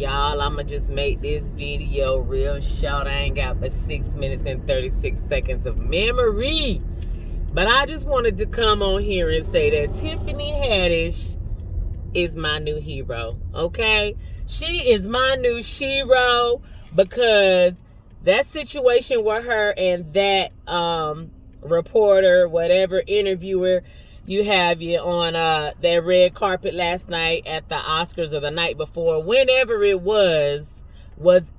Y'all, I'ma just make this video real short. I ain't got but 6 minutes and 36 seconds of memory. But I just wanted to come on here and say that Tiffany Haddish is my new hero, okay? She is my new shero because that situation with her and that reporter, whatever, interviewer you have you on that red carpet last night at the Oscars or the night before, whenever it was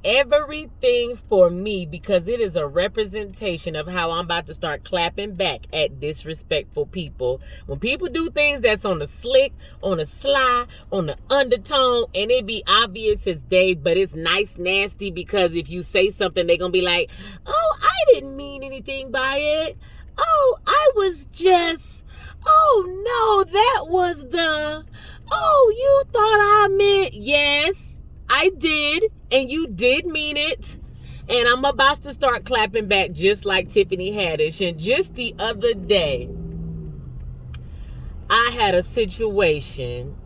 everything for me, because it is a representation of how I'm about to start clapping back at disrespectful people. When people do things that's on the slick, on the sly, on the undertone, and it be obvious as day, but it's nice nasty, because if you say something, they're gonna be like, oh, I didn't mean anything by it. Oh, I was just, oh no, that was the, oh, you thought I meant, yes, I did, and you did mean it. And I'm about to start clapping back just like Tiffany Haddish. And just the other day, I had a situation,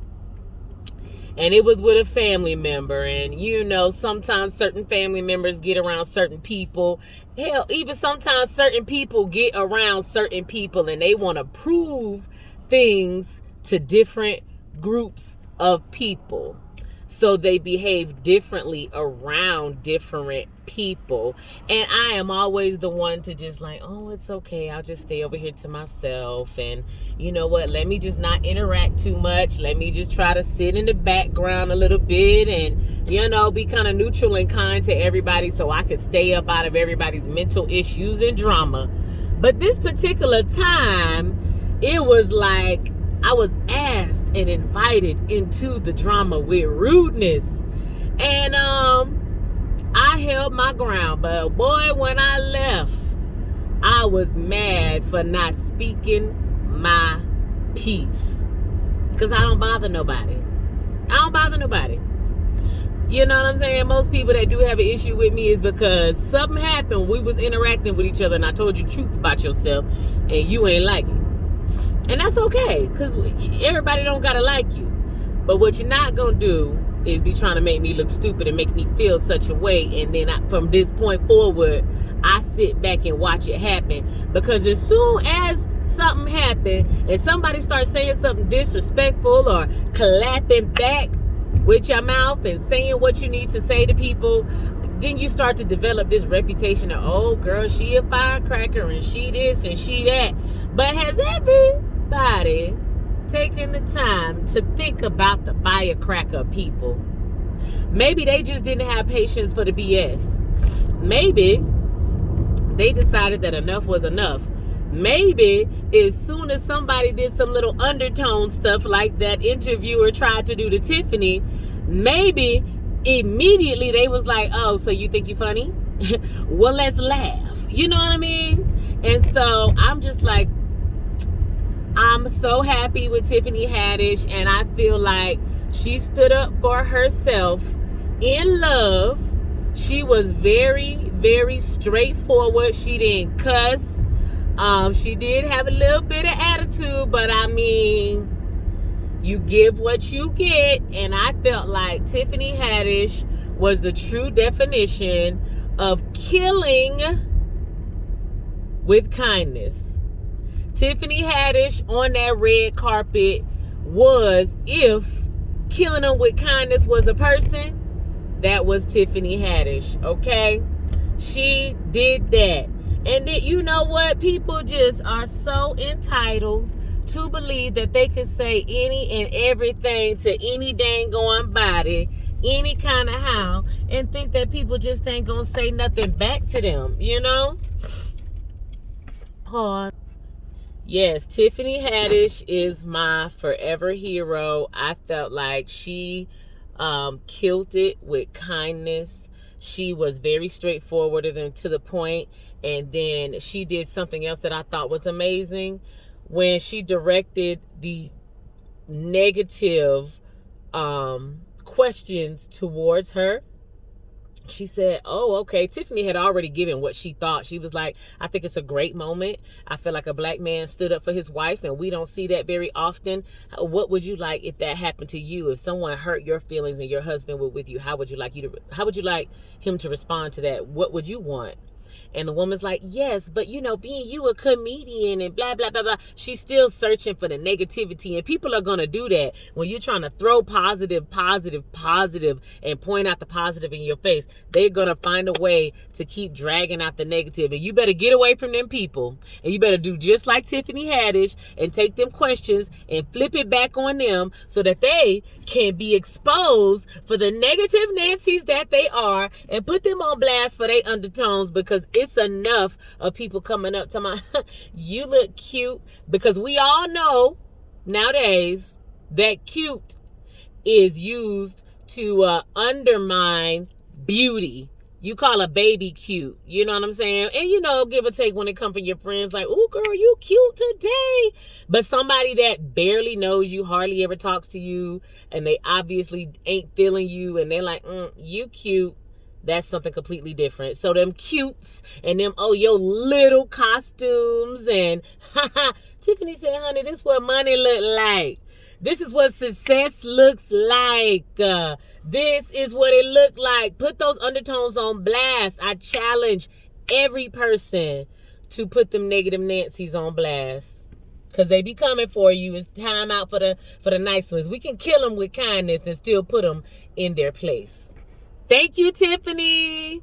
and it was with a family member. And you know, sometimes certain family members get around certain people. Hell, even sometimes certain people get around certain people and they want to prove things to different groups of people. So they behave differently around different people. And I am always the one to just like, oh, it's okay. I'll just stay over here to myself. And you know what? Let me just not interact too much. Let me just try to sit in the background a little bit and, you know, be kind of neutral and kind to everybody so I could stay up out of everybody's mental issues and drama. But this particular time, it was like I was asked and invited into the drama with rudeness. And I held my ground. But boy, when I left, I was mad for not speaking my piece. Because I don't bother nobody. I don't bother nobody. You know what I'm saying? Most people that do have an issue with me is because something happened. We was interacting with each other and I told you the truth about yourself and you ain't like it. And that's okay, because everybody don't gotta like you. But what you're not gonna do is be trying to make me look stupid and make me feel such a way. And then from this point forward, I sit back and watch it happen. Because as soon as something happened and somebody starts saying something disrespectful or clapping back with your mouth and saying what you need to say to people, then you start to develop this reputation of, oh girl, she a firecracker and she this and she that. But has everybody taken the time to think about the firecracker people? Maybe they just didn't have patience for the BS. Maybe they decided that enough was enough. Maybe as soon as somebody did some little undertone stuff like that interviewer tried to do to Tiffany, maybe immediately they was like, oh, so you think you funny? Well, let's laugh. You know what I mean? And so I'm just like, I'm so happy with Tiffany Haddish, and I feel like she stood up for herself in love. She was very, very straightforward. She didn't cuss. She did have a little bit of attitude, but I mean, you give what you get. And I felt like Tiffany Haddish was the true definition of killing with kindness. Tiffany Haddish on that red carpet was, if killing them with kindness was a person, that was Tiffany Haddish, okay? She did that. And then, you know what? People just are so entitled to believe that they can say any and everything to any dang on body, any kind of how, and think that people just ain't gonna say nothing back to them, you know? Pause. Yes, Tiffany Haddish is my forever hero. I felt like she killed it with kindness. She was very straightforward and to the point. And then she did something else that I thought was amazing. When she directed the negative questions towards her, She said, oh, okay. Tiffany had already given what she thought. She was like, I think it's a great moment. I feel like a black man stood up for his wife, and we don't see that very often. What would you like if that happened to you? If someone hurt your feelings and your husband were with you, how would you like him to respond to that? What would you want? And the woman's like, yes, but being you a comedian and blah, blah, blah, blah. She's still searching for the negativity. And people are going to do that when you're trying to throw positive, positive, positive and point out the positive in your face. They're going to find a way to keep dragging out the negative. And you better get away from them people. And you better do just like Tiffany Haddish and take them questions and flip it back on them so that they can be exposed for the negative Nancy's that they are, and put them on blast for their undertones, because it's enough of people coming up to my you look cute, because we all know nowadays that cute is used to undermine beauty. You call a baby cute, you know what I'm saying? And give or take when it comes from your friends, like, oh girl, you cute today. But somebody that barely knows you, hardly ever talks to you, and they obviously ain't feeling you, and they're like, you cute. That's something completely different. So them cutes and them, oh, your little costumes and Tiffany said, honey, this is what money look like. This is what success looks like. This is what it looked like. Put those undertones on blast. I challenge every person to put them negative Nancy's on blast, because they be coming for you. It's time out for the nice ones. We can kill them with kindness and still put them in their place. Thank you, Tiffany.